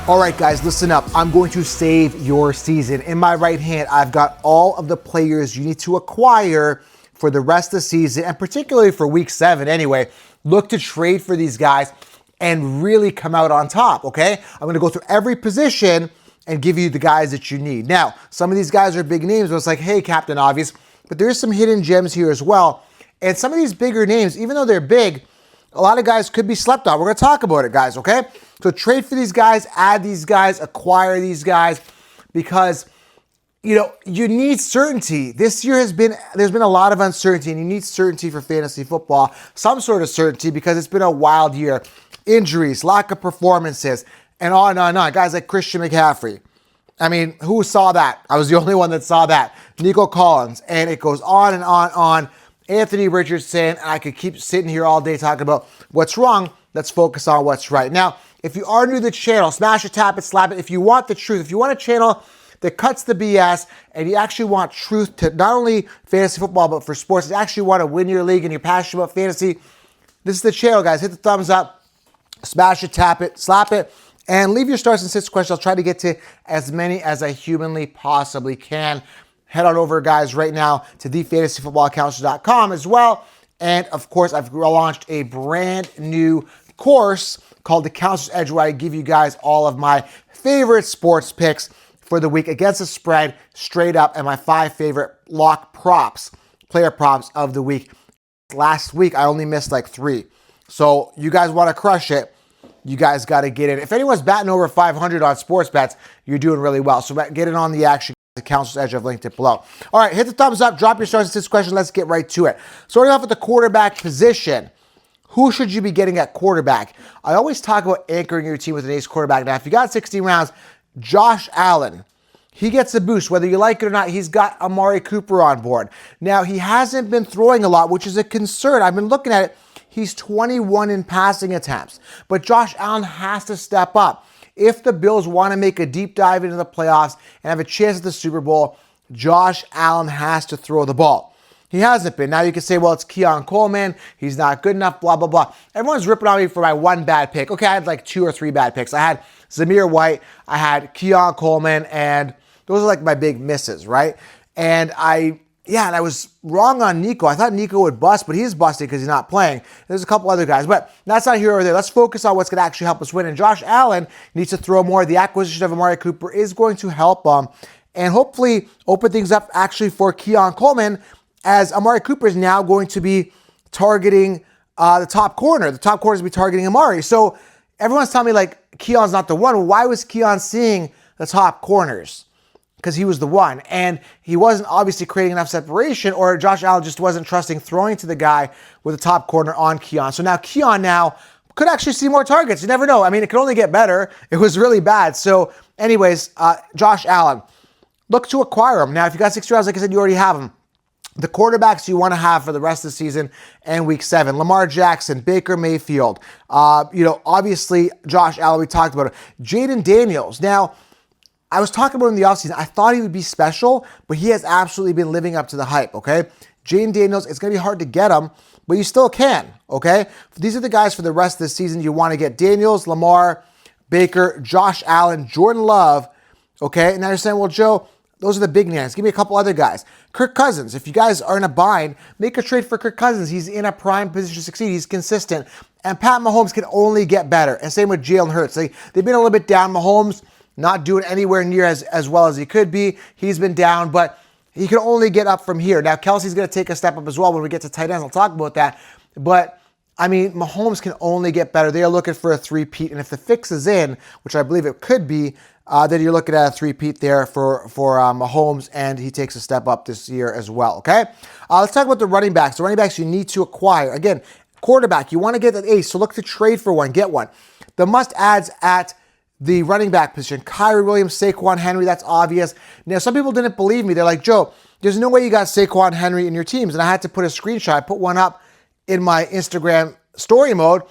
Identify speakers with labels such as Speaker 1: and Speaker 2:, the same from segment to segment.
Speaker 1: All right, guys, listen up. I'm going to save your season. In my right hand, I've got all of the players you need to acquire for the rest of the season, and particularly for week 7 anyway. Look to trade for these guys and really come out on top, okay? I'm going to go through every position and give you the guys that you need. Now, some of these guys are big names, but it's like, hey, Captain Obvious, but there's some hidden gems here as well. And some of these bigger names, even though they're big, a lot of guys could be slept on. We're going to talk about it, guys, okay? So trade for these guys, add these guys, acquire these guys, because, you know, you need certainty. This year there's been a lot of uncertainty, and you need certainty for fantasy football, some sort of certainty, because it's been a wild year. Injuries, lack of performances, and on and on and on. Guys like Christian McCaffrey. I mean, who saw that? I was the only one that saw that. Nico Collins, and it goes on and on and on. Anthony Richardson, and I could keep sitting here all day talking about what's wrong. Let's focus on what's right. Now, if you are new to the channel, smash it, tap it, slap it. If you want the truth, if you want a channel that cuts the BS and you actually want truth to not only fantasy football, but for sports, you actually want to win your league and you're passionate about fantasy, this is the channel, guys. Hit the thumbs up, smash it, tap it, slap it, and leave your stars and sits questions. I'll try to get to as many as I humanly possibly can. Head on over, guys, right now to thefantasyfootballcounselor.com as well. And, of course, I've launched a brand new course called The Counselor's Edge, where I give you guys all of my favorite sports picks for the week against the spread, straight up, and my 5 favorite lock props, player props of the week. Last week, I only missed like 3. So you guys want to crush it, you guys got to get in. If anyone's batting over 500 on sports bets, you're doing really well. So get in on the action. The Counselor's Edge, I've linked it below. All right, hit the thumbs up, drop your stars and sits question. Let's get right to it. Starting off with the quarterback position. Who should you be getting at quarterback? I always talk about anchoring your team with an ace quarterback. Now, if you got 16 rounds, Josh Allen, he gets a boost. Whether you like it or not, he's got Amari Cooper on board. Now, he hasn't been throwing a lot, which is a concern. I've been looking at it. He's 21 in passing attempts. But Josh Allen has to step up. If the Bills want to make a deep dive into the playoffs and have a chance at the Super Bowl, Josh Allen has to throw the ball. He hasn't been. Now you can say, well, it's Keon Coleman. He's not good enough, blah, blah, blah. Everyone's ripping on me for my one bad pick. Okay, I had like 2 or 3 bad picks. I had Zamir White, I had Keon Coleman, and those are like my big misses, right? And I was wrong on Nico. I thought Nico would bust, but he's busting because he's not playing. There's a couple other guys, but that's not here or there. Let's focus on what's going to actually help us win. And Josh Allen needs to throw more. The acquisition of Amari Cooper is going to help and hopefully open things up actually for Keon Coleman, as Amari Cooper is now going to be targeting the top corner. The top corner is going to be targeting Amari. So everyone's telling me like Keon's not the one. Well, why was Keon seeing the top corners? Because he was the one, and he wasn't obviously creating enough separation, or Josh Allen just wasn't trusting throwing to the guy with the top corner on Keon. So now Keon could actually see more targets. You never know. I mean, it could only get better. It was really bad. So anyways, Josh Allen, look to acquire him. Now, if you got 6 rounds, like I said, you already have him. The quarterbacks you want to have for the rest of the season and week 7, Lamar Jackson, Baker Mayfield, obviously Josh Allen, we talked about it. Jaden Daniels. Now, I was talking about him in the offseason. I thought he would be special, but he has absolutely been living up to the hype, okay? Jaden Daniels, it's going to be hard to get him, but you still can, okay? These are the guys for the rest of the season you want to get. Daniels, Lamar, Baker, Josh Allen, Jordan Love, okay? Now you're saying, well, Joe, those are the big names. Give me a couple other guys. Kirk Cousins. If you guys are in a bind, make a trade for Kirk Cousins. He's in a prime position to succeed. He's consistent. And Pat Mahomes can only get better. And same with Jalen Hurts. They've been a little bit down. Mahomes not doing anywhere near as well as he could be. He's been down, but he can only get up from here. Now, Kelsey's going to take a step up as well when we get to tight ends. I'll talk about that. But, I mean, Mahomes can only get better. They are looking for a 3-peat. And if the fix is in, which I believe it could be, then you're looking at a 3-peat there for Mahomes, and he takes a step up this year as well, okay? Let's talk about the running backs. The running backs you need to acquire. Again, quarterback, you want to get that ace, so look to trade for one, get one. The must-adds at the running back position, Kyrie Williams, Saquon Henry, that's obvious. Now, some people didn't believe me. They're like, Joe, there's no way you got Saquon Henry in your teams. And I had to put a screenshot. I put one up in my Instagram story mode,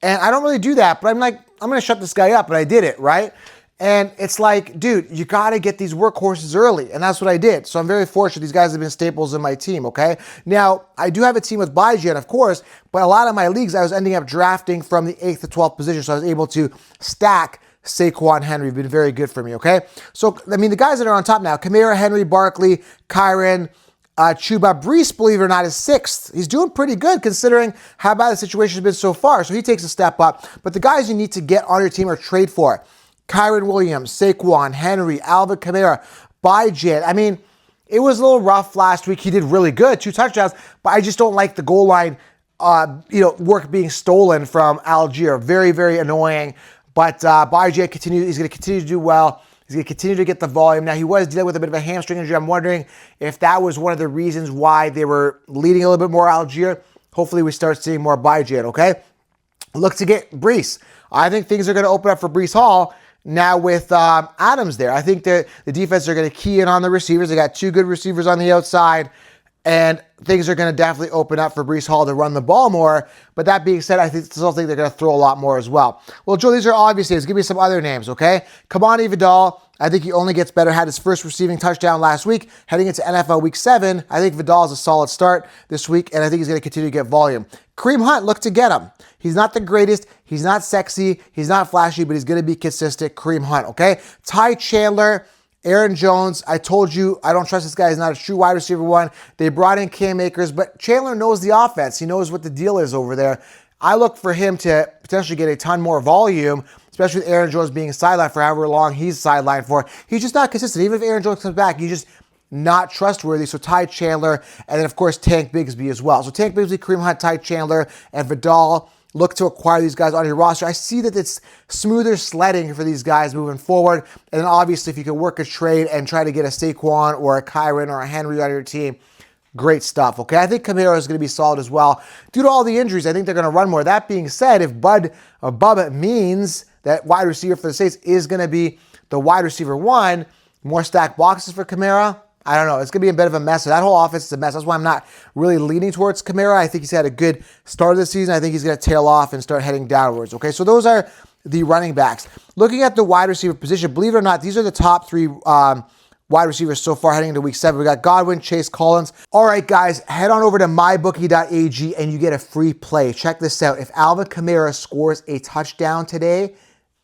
Speaker 1: and I don't really do that, but I'm like, I'm going to shut this guy up, and I did it, right? And it's like, dude, you got to get these workhorses early. And that's what I did. So I'm very fortunate. These guys have been staples in my team, okay? Now, I do have a team with Bijan, of course, but a lot of my leagues, I was ending up drafting from the 8th to 12th position. So I was able to stack Saquon, Henry have been very good for me, okay? So, I mean, the guys that are on top now, Kamara, Henry, Barkley, Kyren, Chuba, Brees, believe it or not, is 6th. He's doing pretty good considering how bad the situation has been so far. So he takes a step up. But the guys you need to get on your team or trade for, Kyren Williams, Saquon, Henry, Alvin Kamara, Byjet. I mean, it was a little rough last week. He did really good, 2 touchdowns, but I just don't like the goal line, work being stolen from Algier. Very, very annoying. But Byjet he's going to continue to do well. He's going to continue to get the volume. Now, he was dealing with a bit of a hamstring injury. I'm wondering if that was one of the reasons why they were leading a little bit more Algier. Hopefully, we start seeing more Byjet, okay? Look to get Brees. I think things are going to open up for Brees Hall now with Adams there. I think the defense are going to key in on the receivers. They got 2 good receivers on the outside, and things are going to definitely open up for Brees Hall to run the ball more. But that being said, I still think they're going to throw a lot more as well. Well, Joe, these are obvious names. Give me some other names, okay? Kamani Vidal, I think he only gets better. Had his first receiving touchdown last week. Heading into NFL Week 7, I think Vidal is a solid start this week, and I think he's going to continue to get volume. Kareem Hunt, look to get him. He's not the greatest. He's not sexy. He's not flashy, but he's going to be consistent. Kareem Hunt, okay? Ty Chandler, Aaron Jones, I told you, I don't trust this guy. He's not a true wide receiver one. They brought in Cam Akers, but Chandler knows the offense. He knows what the deal is over there. I look for him to potentially get a ton more volume, especially with Aaron Jones being sidelined for however long he's sidelined for. He's just not consistent. Even if Aaron Jones comes back, he's just not trustworthy. So Ty Chandler, and then of course Tank Bigsby as well. So Tank Bigsby, Kareem Hunt, Ty Chandler, and Vidal. Look to acquire these guys on your roster. I see that it's smoother sledding for these guys moving forward. And then obviously if you can work a trade and try to get a Saquon or a Kyren or a Henry on your team, great stuff, okay? I think Kamara is going to be solid as well. Due to all the injuries, I think they're going to run more. That being said, if Bubba means that wide receiver for the Saints is going to be the wide receiver 1, more stacked boxes for Kamara, I don't know. It's going to be a bit of a mess. That whole offense is a mess. That's why I'm not really leaning towards Kamara. I think he's had a good start of the season. I think he's going to tail off and start heading downwards. Okay, so those are the running backs. Looking at the wide receiver position, believe it or not, these are the top 3 wide receivers so far heading into week 7. We got Godwin, Chase, Collins. All right, guys, head on over to mybookie.ag and you get a free play. Check this out. If Alvin Kamara scores a touchdown today,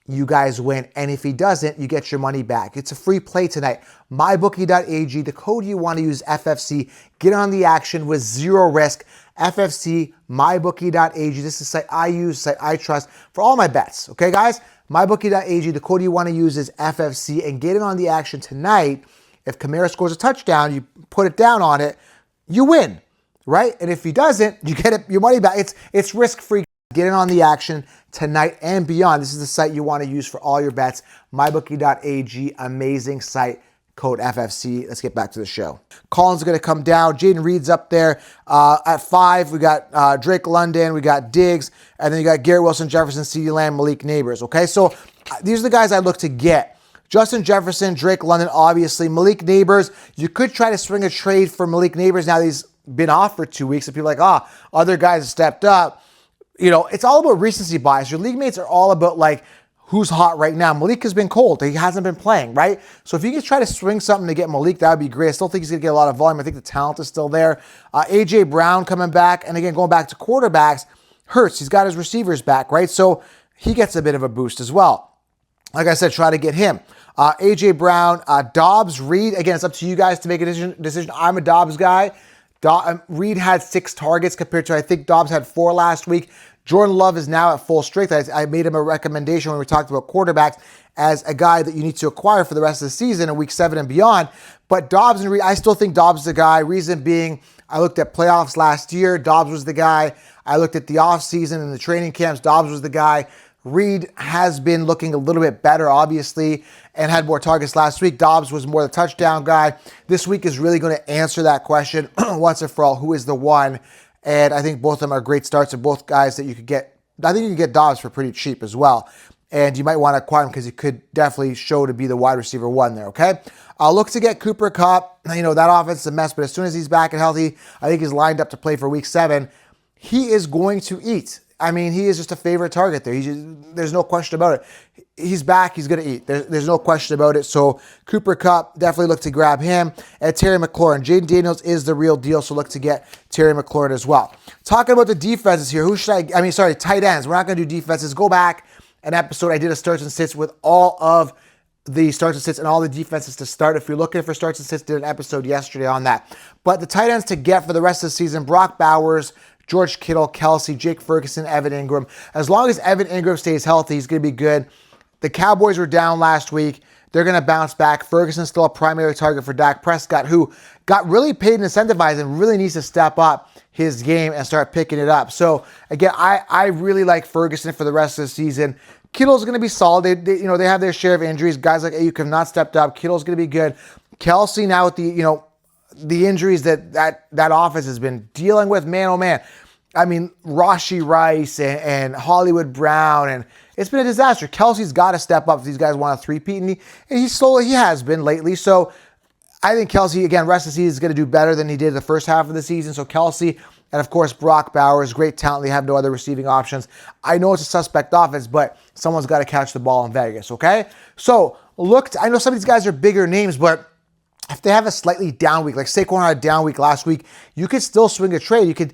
Speaker 1: you guys win. And if he doesn't, you get your money back. It's a free play tonight. MyBookie.ag. The code you want to use, FFC. Get on the action with 0 risk. FFC, MyBookie.ag. This is a site I use, site I trust for all my bets. Okay, guys? MyBookie.ag. The code you want to use is FFC. And get in on the action tonight. If Kamara scores a touchdown, you put it down on it, you win. Right? And if he doesn't, you get your money back. It's risk-free. Get in on the action tonight and beyond. This is the site you want to use for all your bets. MyBookie.ag, amazing site. Code FFC. Let's get back to the show. Collins is going to come down. Jaden Reed's up there. At 5, we got Drake London. We got Diggs. And then you got Garrett Wilson, Jefferson, CeeDee Lamb, Malik Neighbors. Okay, so these are the guys I look to get. Justin Jefferson, Drake London, obviously. Malik Neighbors. You could try to swing a trade for Malik Neighbors. Now he's been off for 2 weeks. And people are like, other guys have stepped up. You know, it's all about recency bias. Your league mates are all about, like, who's hot right now. Malik has been cold. He hasn't been playing, right? So if you can try to swing something to get Malik, that would be great. I still think he's going to get a lot of volume. I think the talent is still there. A.J. Brown coming back. And again, going back to quarterbacks, Hurts. He's got his receivers back, right? So he gets a bit of a boost as well. Like I said, try to get him. A.J. Brown, Dobbs, Reed. Again, it's up to you guys to make a decision. I'm a Dobbs guy. Reed had 6 targets compared to, I think Dobbs had 4 last week. Jordan Love is now at full strength. I made him a recommendation when we talked about quarterbacks as a guy that you need to acquire for the rest of the season in week 7 and beyond. But Dobbs and Reed, I still think Dobbs is the guy. Reason being, I looked at playoffs last year. Dobbs was the guy. I looked at the offseason and the training camps. Dobbs was the guy. Reed has been looking a little bit better, obviously, and had more targets last week. Dobbs was more the touchdown guy. This week is really going to answer that question once and for all. Who is the one? And I think both of them are great starts and both guys that you could get. I think you can get Dobbs for pretty cheap as well. And you might want to acquire him because he could definitely show to be the wide receiver 1 there, okay? I'll look to get Cooper Kupp. You know, that offense is a mess, but as soon as he's back and healthy, I think he's lined up to play for week 7. He is going to eat. I mean, he is just a favorite target there. There's no question about it. He's back. He's going to eat. There's no question about it. So Cooper Kupp, definitely look to grab him. And Terry McLaurin. Jaden Daniels is the real deal, so look to get Terry McLaurin as well. Talking about the defenses here, tight ends. We're not going to do defenses. Go back an episode. I did a starts and sits with all of the starts and sits and all the defenses to start. If you're looking for starts and sits, did an episode yesterday on that. But the tight ends to get for the rest of the season, Brock Bowers, George Kittle, Kelsey, Jake Ferguson, Evan Ingram. As long as Evan Ingram stays healthy, he's going to be good. The Cowboys were down last week. They're going to bounce back. Ferguson's still a primary target for Dak Prescott, who got really paid and incentivized and really needs to step up his game and start picking it up. So, again, I really like Ferguson for the rest of the season. Kittle's going to be solid. They have their share of injuries. Guys like Ayuk have not stepped up. Kittle's going to be good. Kelsey now with the injuries that offense has been dealing with, man, oh man. I mean, Rashee Rice and Hollywood Brown, and it's been a disaster. Kelsey's got to step up if these guys want to three-peat, and he has been lately. So I think Kelsey, again, rest of the season is going to do better than he did the first half of the season. So Kelsey, and of course, Brock Bowers, great talent. They have no other receiving options. I know it's a suspect offense, but someone's got to catch the ball in Vegas, okay? So I know some of these guys are bigger names, but if they have a slightly down week, like Saquon had a down week last week, you could still swing a trade. You could,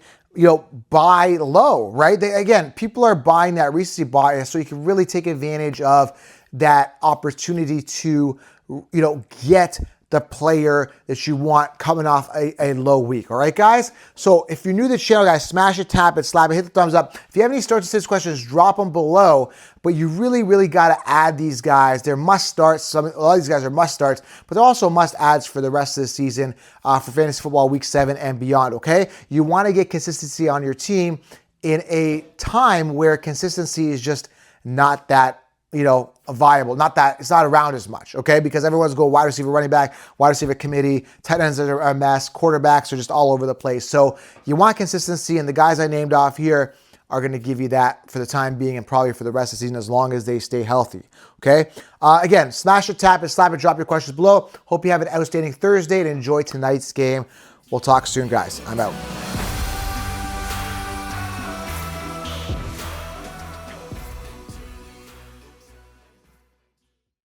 Speaker 1: buy low, right? People are buying that recency bias, so you can really take advantage of that opportunity to, get the player that you want coming off a low week. All right, guys? So if you're new to the channel, guys, smash it, tap it, slap it, hit the thumbs up. If you have any starts and sits questions, drop them below. But you really, really got to add these guys. They're must starts. A lot of these guys are must starts, but they're also must adds for the rest of the season for fantasy football week 7 and beyond, okay? You want to get consistency on your team in a time where consistency is just not that viable, it's not around as much, okay? Because everyone's going wide receiver, running back, wide receiver committee, tight ends are a mess, quarterbacks are just all over the place. So you want consistency, and the guys I named off here are going to give you that for the time being and probably for the rest of the season as long as they stay healthy, okay? Again, smash it, tap it, slap it, drop your questions below. Hope you have an outstanding Thursday and enjoy tonight's game. We'll talk soon, guys. I'm out.